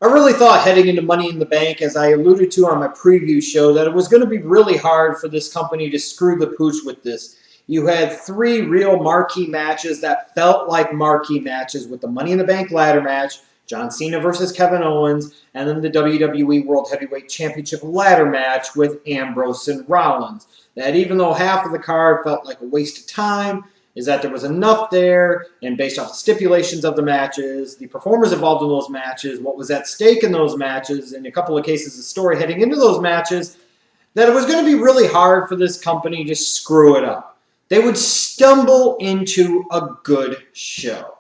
I really thought heading into Money in the Bank, as I alluded to on my preview show, that it was going to be really hard for this company to screw the pooch with this. You had three real marquee matches that felt like marquee matches with the Money in the Bank ladder match, John Cena versus Kevin Owens, and then the WWE World Heavyweight Championship ladder match with Ambrose and Rollins. That even though half of the card felt like a waste of time, is that there was enough there, and based off the stipulations of the matches, the performers involved in those matches, what was at stake in those matches, in a couple of cases the story heading into those matches, that it was going to be really hard for this company to screw it up. They would stumble into a good show.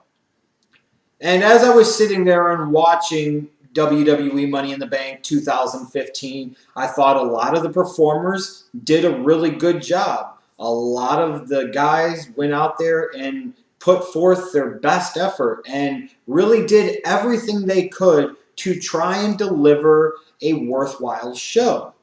And as I was sitting there and watching WWE Money in the Bank 2015, I thought a lot of the performers did a really good job. A lot of the guys went out there and put forth their best effort and really did everything they could to try and deliver a worthwhile show.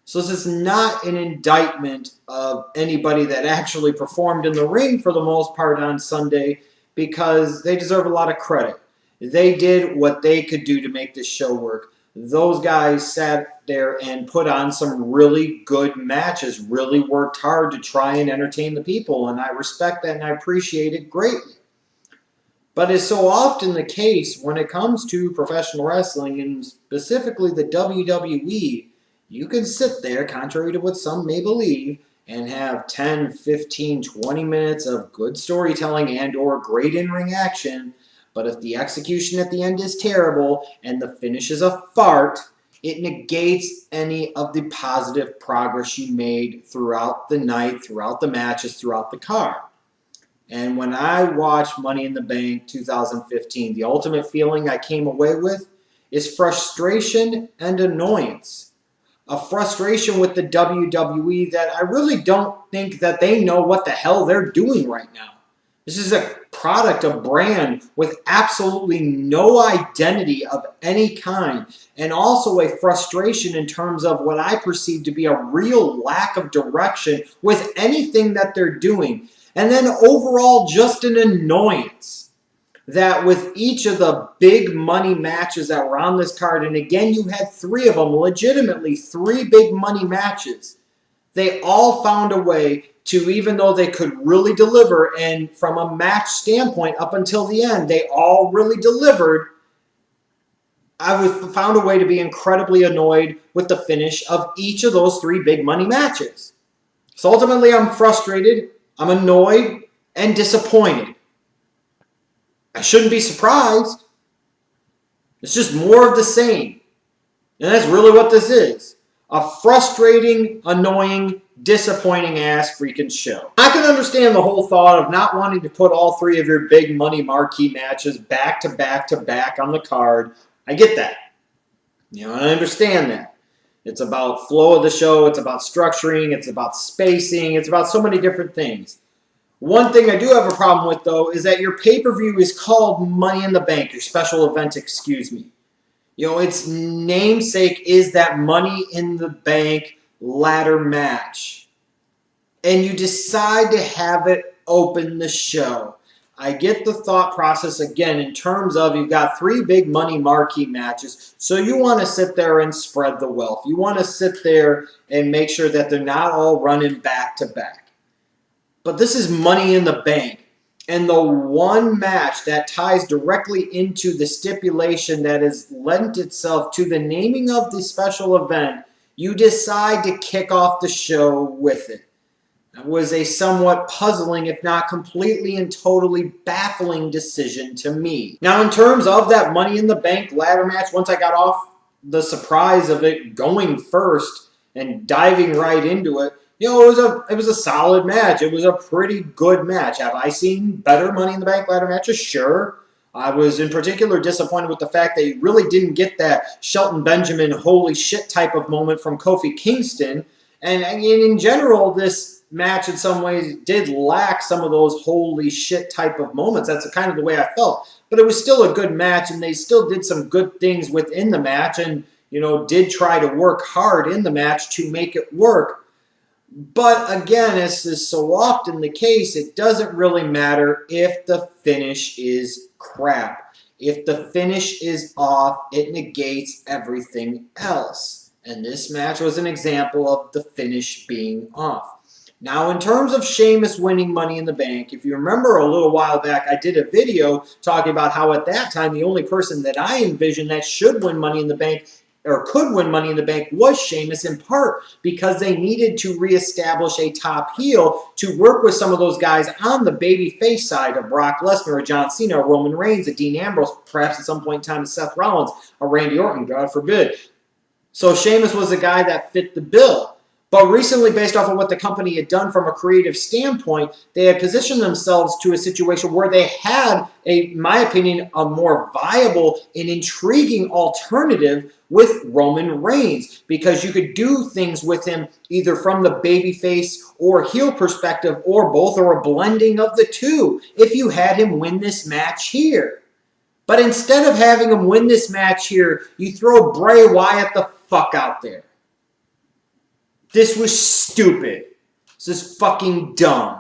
So this is not an indictment of anybody that actually performed in the ring for the most part on Sunday, because they deserve a lot of credit. They did what they could do to make this show work. Those guys sat there and put on some really good matches, really worked hard to try and entertain the people, and I respect that and I appreciate it greatly. But as so often the case when it comes to professional wrestling, and specifically the WWE, you can sit there, contrary to what some may believe, and have 10, 15, 20 minutes of good storytelling and or great in-ring action, but if the execution at the end is terrible and the finish is a fart, it negates any of the positive progress you made throughout the night, throughout the matches, throughout the card. And when I watched Money in the Bank 2015, the ultimate feeling I came away with is frustration and annoyance. A frustration with the WWE that I really don't think that they know what the hell they're doing right now. This is a product, a brand with absolutely no identity of any kind, and also a frustration in terms of what I perceive to be a real lack of direction with anything that they're doing. And then overall, just an annoyance that with each of the big money matches that were on this card, and again, you had three of them, legitimately three big money matches, they all found a way to, even though they could really deliver, and from a match standpoint up until the end, they all really delivered, I found a way to be incredibly annoyed with the finish of each of those three big money matches. So ultimately, I'm frustrated, I'm annoyed, and disappointed. I shouldn't be surprised. It's just more of the same. And that's really what this is. A frustrating, annoying, disappointing ass freaking show. I can understand the whole thought of not wanting to put all three of your big money marquee matches back to back to back on the card. I get that. You know, I understand that. It's about flow of the show, it's about structuring, it's about spacing, it's about so many different things. One thing I do have a problem with, though, is that your pay-per-view is called Money in the Bank, your special event, excuse me. You know, its namesake is that Money in the Bank ladder match. And you decide to have it open the show. I get the thought process, again, in terms of you've got three big money marquee matches, so you want to sit there and spread the wealth. You want to sit there and make sure that they're not all running back to back. But this is Money in the Bank. And the one match that ties directly into the stipulation that has lent itself to the naming of the special event, you decide to kick off the show with it. That was a somewhat puzzling, if not completely and totally baffling decision to me. Now, in terms of that Money in the Bank ladder match, once I got off the surprise of it going first and diving right into it, you know, it was a solid match. It was a pretty good match. Have I seen better Money in the Bank ladder matches? Sure. I was in particular disappointed with the fact that you really didn't get that Shelton Benjamin holy shit type of moment from Kofi Kingston. And in general, this match in some ways did lack some of those holy shit type of moments. That's kind of the way I felt. But it was still a good match, and they still did some good things within the match and, you know, did try to work hard in the match to make it work. But again, as is so often the case, it doesn't really matter if the finish is crap. If the finish is off, it negates everything else. And this match was an example of the finish being off. Now, in terms of Sheamus winning Money in the Bank, if you remember a little while back, I did a video talking about how at that time the only person that I envisioned that should win Money in the Bank or could win Money in the Bank was Sheamus, in part because they needed to reestablish a top heel to work with some of those guys on the babyface side of Brock Lesnar, or John Cena, or Roman Reigns, a Dean Ambrose, perhaps at some point in time Seth Rollins, or Randy Orton, God forbid. So Sheamus was a guy that fit the bill. But recently, based off of what the company had done from a creative standpoint, they had positioned themselves to a situation where they had, in my opinion, a more viable and intriguing alternative with Roman Reigns, because you could do things with him either from the babyface or heel perspective, or both, or a blending of the two, if you had him win this match here. But instead of having him win this match here, you throw Bray Wyatt the fuck out there. This was stupid. This is fucking dumb.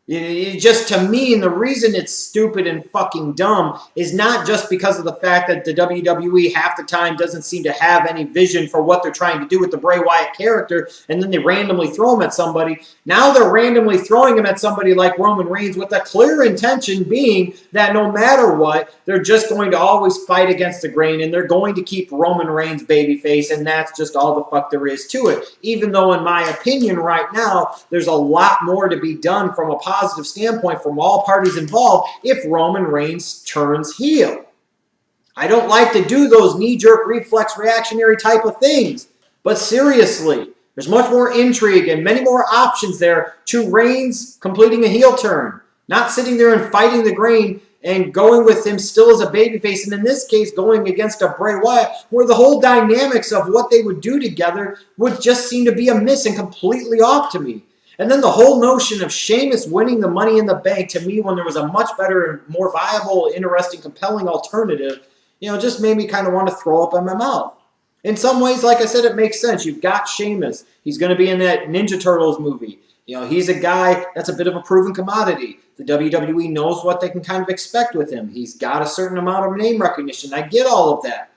It just, to me, and the reason it's stupid and fucking dumb is not just because of the fact that the WWE half the time doesn't seem to have any vision for what they're trying to do with the Bray Wyatt character, and then they randomly throw him at somebody. Now they're randomly throwing him at somebody like Roman Reigns with a clear intention being that no matter what, they're just going to always fight against the grain, and they're going to keep Roman Reigns babyface, and that's just all the fuck there is to it. Even though, in my opinion right now, there's a lot more to be done from a positive standpoint from all parties involved if Roman Reigns turns heel. I don't like to do those knee-jerk reflex reactionary type of things, but seriously, there's much more intrigue and many more options there to Reigns completing a heel turn, not sitting there and fighting the grain and going with him still as a babyface, and in this case going against a Bray Wyatt, where the whole dynamics of what they would do together would just seem to be a miss and completely off to me. And then the whole notion of Sheamus winning the Money in the Bank, to me, when there was a much better and more viable, interesting, compelling alternative, just made me kind of want to throw up in my mouth. In some ways, like I said, it makes sense. You've got Sheamus. He's going to be in that Ninja Turtles movie. He's a guy that's a bit of a proven commodity. The WWE knows what they can kind of expect with him. He's got a certain amount of name recognition. I get all of that.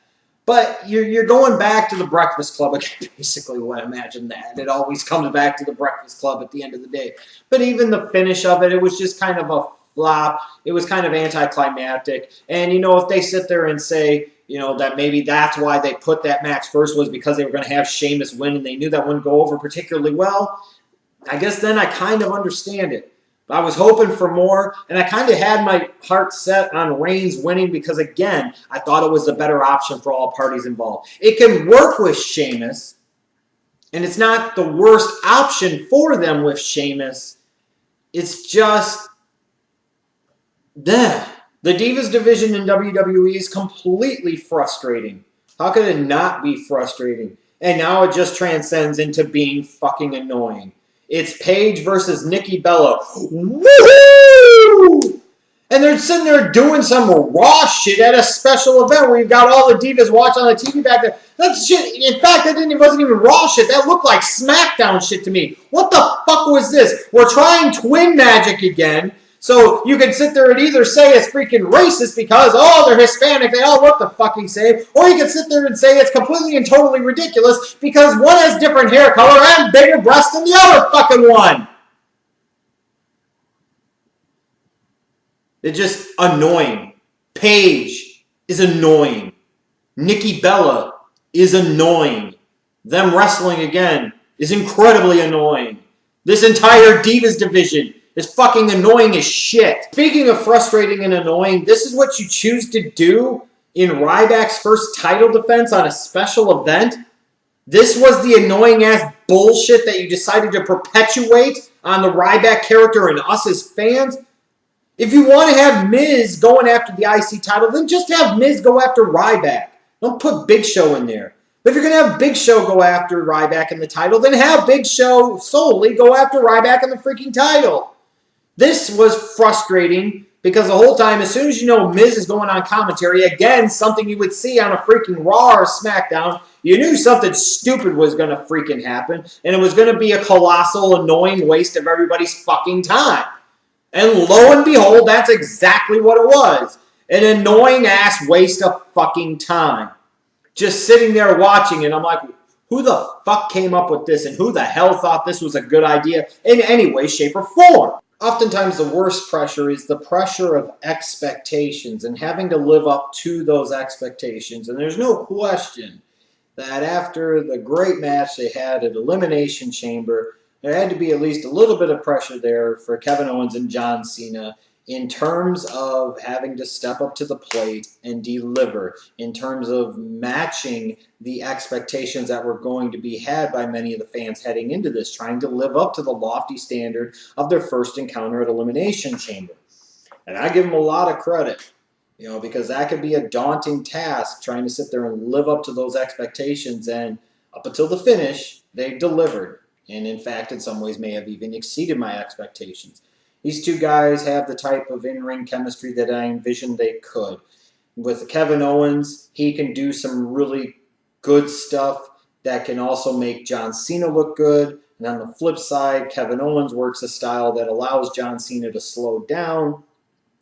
But you're going back to the Breakfast Club again, basically what I imagine that. It always comes back to the Breakfast Club at the end of the day. But even the finish of it, it was just kind of a flop. It was kind of anticlimactic. And, if they sit there and say, that maybe that's why they put that match first was because they were going to have Sheamus win and they knew that wouldn't go over particularly well, I guess then I kind of understand it. I was hoping for more, and I kind of had my heart set on Reigns winning because, again, I thought it was the better option for all parties involved. It can work with Sheamus, and it's not the worst option for them with Sheamus. It's just, the Divas division in WWE is completely frustrating. How could it not be frustrating? And now it just transcends into being fucking annoying. It's Paige versus Nikki Bella. Woohoo! And they're sitting there doing some Raw shit at a special event where you've got all the divas watching on the TV back there. That shit, in fact, wasn't even Raw shit. That looked like SmackDown shit to me. What the fuck was this? We're trying twin magic again. So you can sit there and either say it's freaking racist because, they're Hispanic, they all look the fucking same, or you can sit there and say it's completely and totally ridiculous because one has different hair color and bigger breasts than the other fucking one. They're just annoying. Paige is annoying. Nikki Bella is annoying. Them wrestling again is incredibly annoying. This entire Divas division is fucking annoying as shit. Speaking of frustrating and annoying, this is what you choose to do in Ryback's first title defense on a special event? This was the annoying-ass bullshit that you decided to perpetuate on the Ryback character and us as fans? If you want to have Miz going after the IC title, then just have Miz go after Ryback. Don't put Big Show in there. But if you're going to have Big Show go after Ryback in the title, then have Big Show solely go after Ryback in the freaking title. This was frustrating because the whole time, as soon as Miz is going on commentary, again, something you would see on a freaking Raw or SmackDown, you knew something stupid was going to freaking happen, and it was going to be a colossal, annoying waste of everybody's fucking time. And lo and behold, that's exactly what it was. An annoying ass waste of fucking time. Just sitting there watching it, I'm like, who the fuck came up with this and who the hell thought this was a good idea in any way, shape, or form? Oftentimes the worst pressure is the pressure of expectations and having to live up to those expectations. And there's no question that after the great match they had at Elimination Chamber, there had to be at least a little bit of pressure there for Kevin Owens and John Cena in terms of having to step up to the plate and deliver, in terms of matching the expectations that were going to be had by many of the fans heading into this, trying to live up to the lofty standard of their first encounter at Elimination Chamber. And I give them a lot of credit, because that could be a daunting task, trying to sit there and live up to those expectations, and up until the finish, they delivered. And in fact, in some ways may have even exceeded my expectations. These two guys have the type of in-ring chemistry that I envisioned they could. With Kevin Owens, he can do some really good stuff that can also make John Cena look good. And on the flip side, Kevin Owens works a style that allows John Cena to slow down.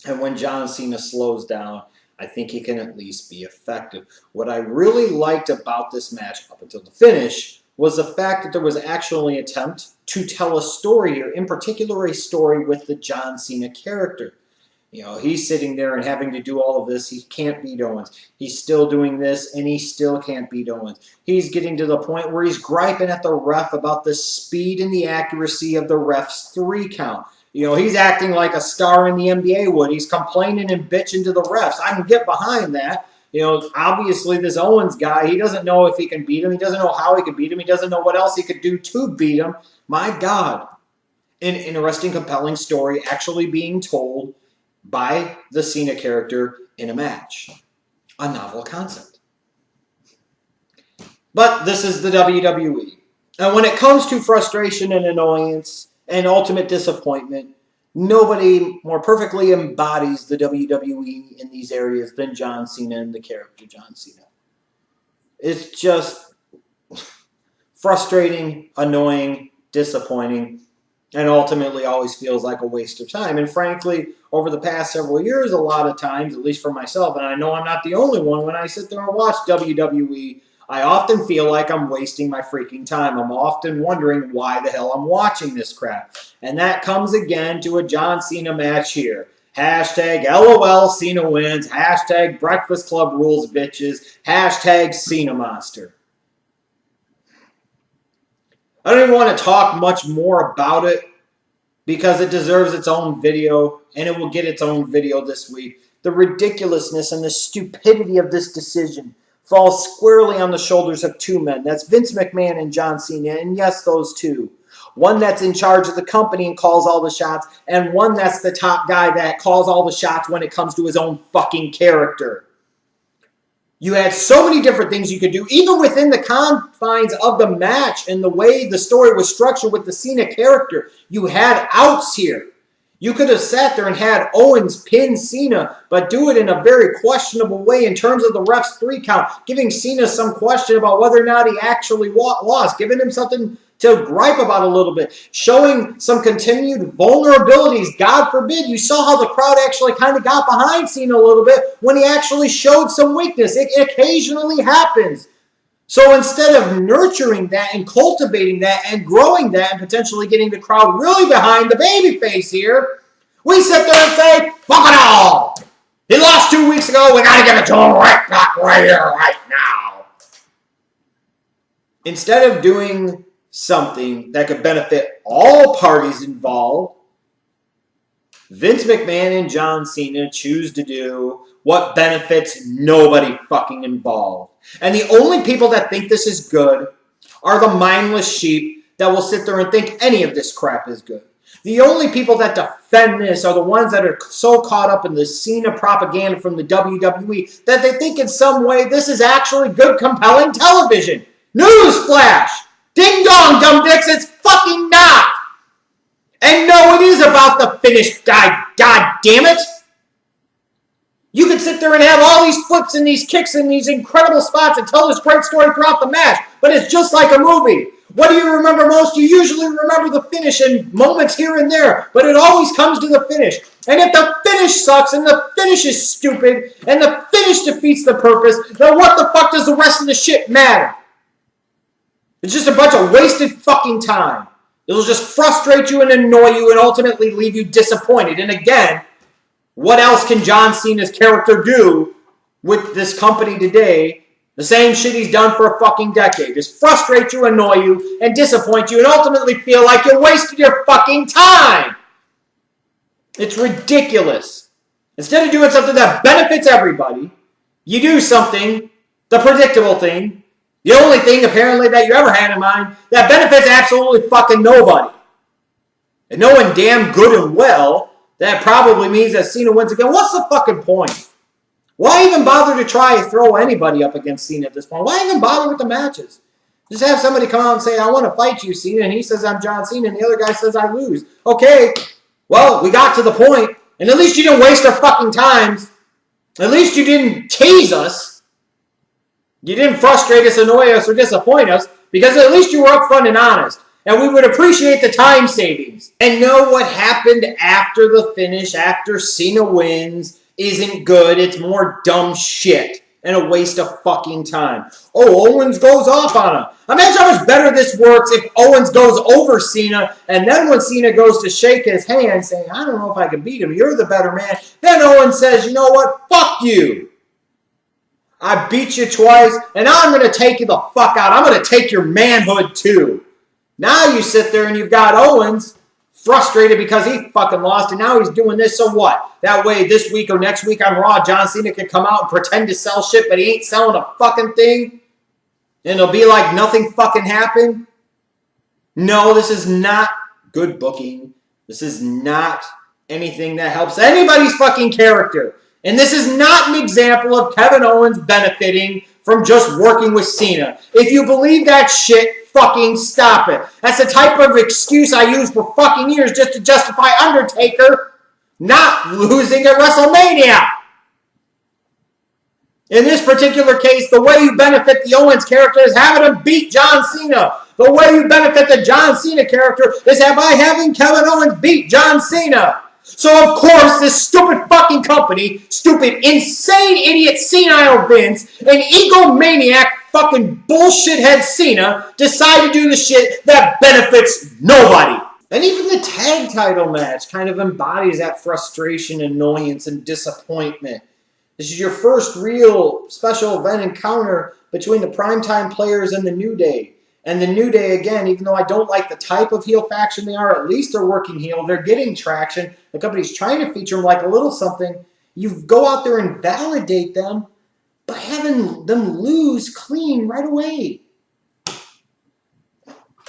And when John Cena slows down, I think he can at least be effective. What I really liked about this match up until the finish was the fact that there was actually an attempt to tell a story here, in particular a story with the John Cena character. He's sitting there and having to do all of this. He can't beat Owens. He's still doing this, and he still can't beat Owens. He's getting to the point where he's griping at the ref about the speed and the accuracy of the ref's 3 count. He's acting like a star in the NBA would. He's complaining and bitching to the refs. I can get behind that. Obviously this Owens guy, he doesn't know if he can beat him. He doesn't know how he can beat him. He doesn't know what else he could do to beat him. My God. An interesting, compelling story actually being told by the Cena character in a match. A novel concept. But this is the WWE. And when it comes to frustration and annoyance and ultimate disappointment, nobody more perfectly embodies the WWE in these areas than John Cena and the character John Cena. It's just frustrating, annoying, disappointing, and ultimately always feels like a waste of time. And frankly, over the past several years, a lot of times, at least for myself, and I know I'm not the only one, when I sit there and watch WWE, I often feel like I'm wasting my freaking time. I'm often wondering why the hell I'm watching this crap. And that comes again to a John Cena match here. Hashtag LOL Cena wins. Hashtag Breakfast Club rules bitches. Hashtag Cena monster. I don't even want to talk much more about it because it deserves its own video, and it will get its own video this week. The ridiculousness and the stupidity of this decision falls squarely on the shoulders of 2 men. That's Vince McMahon and John Cena, and yes, those 2. One that's in charge of the company and calls all the shots, and one that's the top guy that calls all the shots when it comes to his own fucking character. You had so many different things you could do, even within the confines of the match and the way the story was structured with the Cena character. You had outs here. You could have sat there and had Owens pin Cena, but do it in a very questionable way in terms of the ref's 3 count, giving Cena some question about whether or not he actually lost, giving him something to gripe about a little bit, showing some continued vulnerabilities. God forbid, you saw how the crowd actually kind of got behind Cena a little bit when he actually showed some weakness. It occasionally happens. So instead of nurturing that and cultivating that and growing that and potentially getting the crowd really behind the babyface here, we sit there and say, fuck it all. He lost 2 weeks ago. We got to give it to him right back right here, right now. Instead of doing something that could benefit all parties involved, Vince McMahon and John Cena choose to do what benefits nobody fucking involved. And the only people that think this is good are the mindless sheep that will sit there and think any of this crap is good. The only people that defend this are the ones that are so caught up in the Cena propaganda from the WWE that they think in some way this is actually good, compelling television. Newsflash! Ding dong, dumb dicks, it's fucking not! And no, it is about the finished guy, god damn it! You could sit there and have all these flips and these kicks and these incredible spots and tell this great story throughout the match, but it's just like a movie. What do you remember most? You usually remember the finish and moments here and there, but it always comes to the finish. And if the finish sucks and the finish is stupid and the finish defeats the purpose, then what the fuck does the rest of the shit matter? It's just a bunch of wasted fucking time. It'll just frustrate you and annoy you and ultimately leave you disappointed. And again, what else can John Cena's character do with this company today? The same shit he's done for a fucking decade. Just frustrate you, annoy you, and disappoint you, and ultimately feel like you wasted your fucking time. It's ridiculous. Instead of doing something that benefits everybody, you do something, the predictable thing, the only thing apparently that you ever had in mind, that benefits absolutely fucking nobody. And knowing damn good and well that probably means that Cena wins again. What's the fucking point? Why even bother to try to throw anybody up against Cena at this point? Why even bother with the matches? Just have somebody come out and say, I want to fight you, Cena, and he says, I'm John Cena, and the other guy says, I lose. Okay, well, we got to the point, and at least you didn't waste our fucking times. At least you didn't tease us. You didn't frustrate us, annoy us, or disappoint us, because at least you were upfront and honest. And we would appreciate the time savings. And know what happened after the finish, after Cena wins, isn't good. It's more dumb shit and a waste of fucking time. Oh, Owens goes off on him. Imagine how much better this works if Owens goes over Cena, and then when Cena goes to shake his hand, saying, I don't know if I can beat him, you're the better man, then Owens says, you know what, fuck you. I beat you twice, and now I'm going to take you the fuck out. I'm going to take your manhood too. Now you sit there and you've got Owens frustrated because he fucking lost, and now he's doing this, so what? That way this week or next week on Raw, John Cena can come out and pretend to sell shit, but he ain't selling a fucking thing? And it'll be like nothing fucking happened? No, this is not good booking. This is not anything that helps anybody's fucking character. And this is not an example of Kevin Owens benefiting from just working with Cena. If you believe that shit, fucking stop it. That's the type of excuse I used for fucking years just to justify Undertaker not losing at WrestleMania. In this particular case, the way you benefit the Owens character is having him beat John Cena. The way you benefit the John Cena character is by having Kevin Owens beat John Cena. So, of course, this stupid fucking company, stupid, insane idiot senile Vince, and egomaniac fucking bullshit head Cena decide to do the shit that benefits nobody. And even the tag title match kind of embodies that frustration, annoyance, and disappointment. This is your first real special event encounter between the Primetime Players and the New Day. And the New Day, again, even though I don't like the type of heel faction they are, at least they're working heel. They're getting traction. The company's trying to feature them like a little something. You go out there and validate them by having them lose clean right away.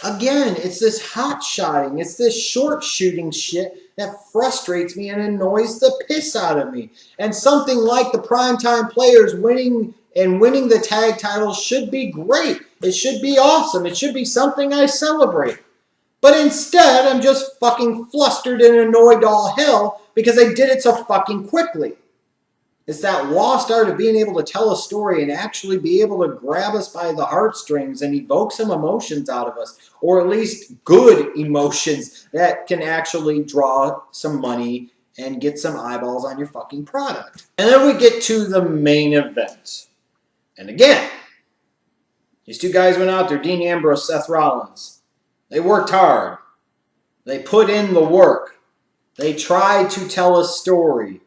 Again, it's this hot-shotting, it's this short-shooting shit that frustrates me and annoys the piss out of me. And something like the Primetime Players winning the tag titles should be great. It should be awesome. It should be something I celebrate. But instead, I'm just fucking flustered and annoyed to all hell because they did it so fucking quickly. It's that lost art of being able to tell a story and actually be able to grab us by the heartstrings and evoke some emotions out of us, or at least good emotions that can actually draw some money and get some eyeballs on your fucking product. And then we get to the main event. And again, these two guys went out there, Dean Ambrose, Seth Rollins. They worked hard. They put in the work. They tried to tell a story.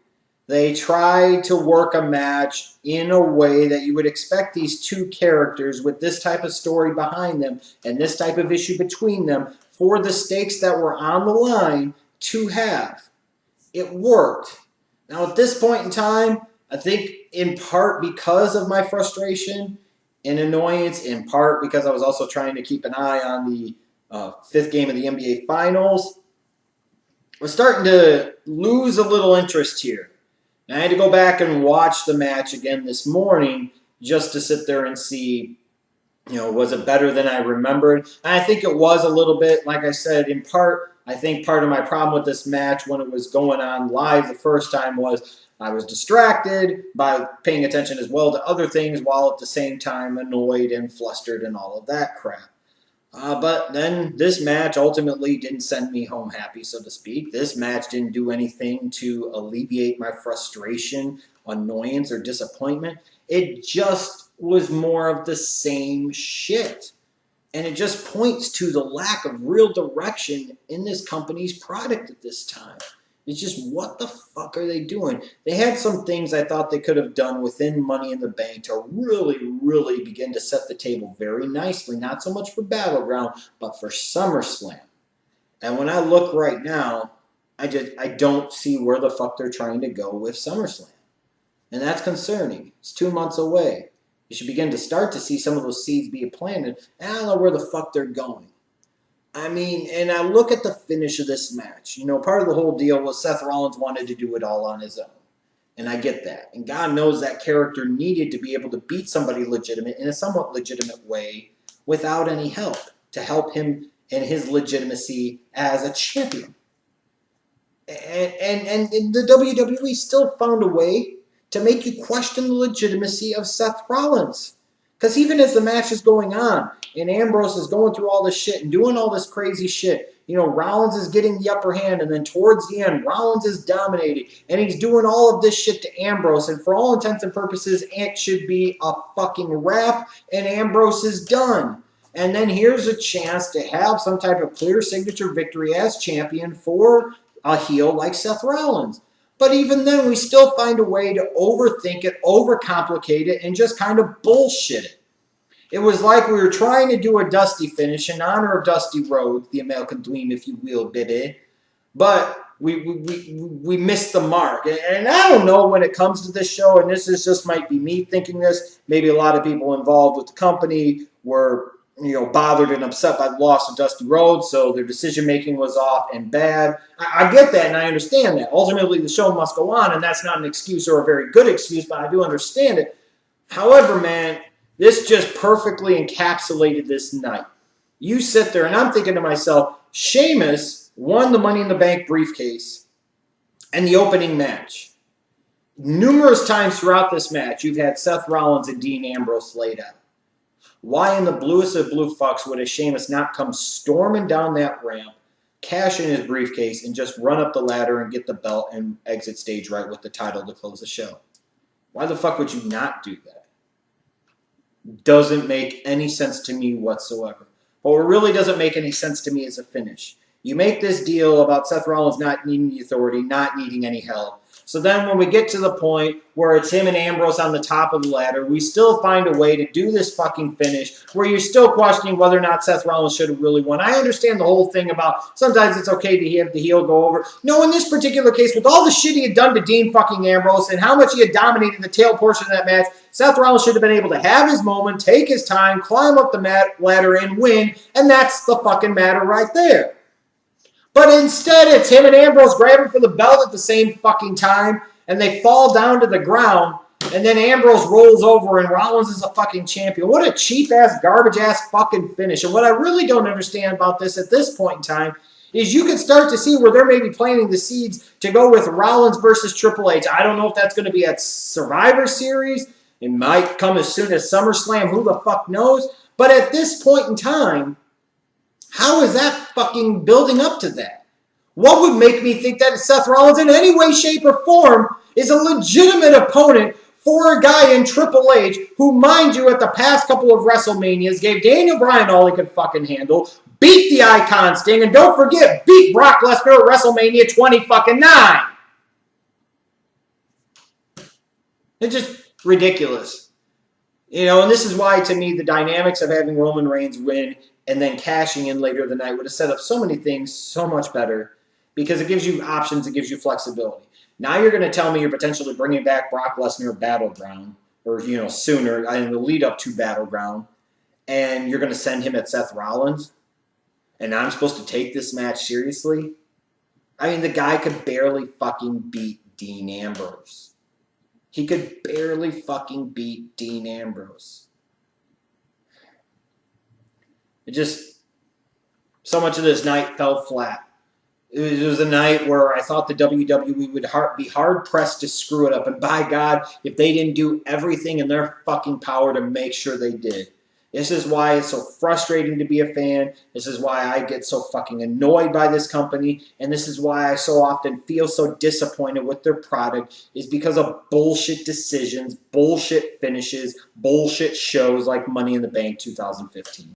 They tried to work a match in a way that you would expect these two characters with this type of story behind them and this type of issue between them for the stakes that were on the line to have. It worked. Now at this point in time, I think in part because of my frustration and annoyance, in part because I was also trying to keep an eye on the fifth game of the NBA Finals, we're starting to lose a little interest here. And I had to go back and watch the match again this morning just to sit there and see, was it better than I remembered? And I think it was a little bit. Like I said, in part, I think part of my problem with this match when it was going on live the first time was I was distracted by paying attention as well to other things while at the same time annoyed and flustered and all of that crap. But then this match ultimately didn't send me home happy, so to speak. This match didn't do anything to alleviate my frustration, annoyance, or disappointment. It just was more of the same shit. And it just points to the lack of real direction in this company's product at this time. It's just, what the fuck are they doing? They had some things I thought they could have done within Money in the Bank to really, really begin to set the table very nicely. Not so much for Battleground, but for SummerSlam. And when I look right now, I don't see where the fuck they're trying to go with SummerSlam. And that's concerning. It's 2 months away. You should begin to start to see some of those seeds being planted. And I don't know where the fuck they're going. I mean, and I look at the finish of this match. You know, part of the whole deal was Seth Rollins wanted to do it all on his own. And I get that. And God knows that character needed to be able to beat somebody legitimate in a somewhat legitimate way without any help to help him in his legitimacy as a champion. And the WWE still found a way to make you question the legitimacy of Seth Rollins. Because even as the match is going on, and Ambrose is going through all this shit and doing all this crazy shit, you know, Rollins is getting the upper hand, and then towards the end, Rollins is dominating, and he's doing all of this shit to Ambrose, and for all intents and purposes, it should be a fucking wrap, and Ambrose is done. And then here's a chance to have some type of clear signature victory as champion for a heel like Seth Rollins. But even then, we still find a way to overthink it, overcomplicate it, and just kind of bullshit it. It was like we were trying to do a Dusty finish in honor of Dusty Rhodes, the American Dream, if you will, baby. But we missed the mark. And I don't know when it comes to this show, and this is just might be me thinking this. Maybe a lot of people involved with the company were, you know, bothered and upset by the loss of Dusty Rhodes, so their decision-making was off and bad. I get that, and I understand that. Ultimately, the show must go on, and that's not an excuse or a very good excuse, but I do understand it. However, man, this just perfectly encapsulated this night. You sit there, and I'm thinking to myself, Sheamus won the Money in the Bank briefcase and the opening match. Numerous times throughout this match, you've had Seth Rollins and Dean Ambrose laid out. Why in the bluest of blue fucks would a Sheamus not come storming down that ramp, cash in his briefcase, and just run up the ladder and get the belt and exit stage right with the title to close the show? Why the fuck would you not do that? Doesn't make any sense to me whatsoever. But what really doesn't make any sense to me is a finish. You make this deal about Seth Rollins not needing the authority, not needing any help. So then when we get to the point where it's him and Ambrose on the top of the ladder, we still find a way to do this fucking finish where you're still questioning whether or not Seth Rollins should have really won. I understand the whole thing about sometimes it's okay to have the heel go over. No, in this particular case, with all the shit he had done to Dean fucking Ambrose and how much he had dominated the tail portion of that match, Seth Rollins should have been able to have his moment, take his time, climb up the ladder, and win, and that's the fucking matter right there. But instead, it's him and Ambrose grabbing for the belt at the same fucking time, and they fall down to the ground, and then Ambrose rolls over, and Rollins is a fucking champion. What a cheap-ass, garbage-ass fucking finish. And what I really don't understand about this at this point in time is you can start to see where they're maybe planting the seeds to go with Rollins versus Triple H. I don't know if that's going to be at Survivor Series. It might come as soon as SummerSlam. Who the fuck knows? But at this point in time, how is that fucking building up to that? What would make me think that Seth Rollins in any way, shape, or form is a legitimate opponent for a guy in Triple H who, mind you, at the past couple of WrestleManias gave Daniel Bryan all he could fucking handle, beat the Icon Sting, and don't forget, beat Brock Lesnar at WrestleMania 29. It's just ridiculous. You know, and this is why, to me, the dynamics of having Roman Reigns win and then cashing in later the night would have set up so many things so much better because it gives you options, it gives you flexibility. Now you're going to tell me you're potentially bringing back Brock Lesnar at Battleground, or, you know, sooner, in the lead up to Battleground, and you're going to send him at Seth Rollins, and I'm supposed to take this match seriously? I mean, the guy could barely fucking beat Dean Ambrose. He could barely fucking beat Dean Ambrose. It just, so much of this night fell flat. It was a night where I thought the WWE would be hard-pressed to screw it up. And by God, if they didn't do everything in their fucking power to make sure they did. This is why it's so frustrating to be a fan. This is why I get so fucking annoyed by this company. And this is why I so often feel so disappointed with their product, is because of bullshit decisions, bullshit finishes, bullshit shows like Money in the Bank 2015.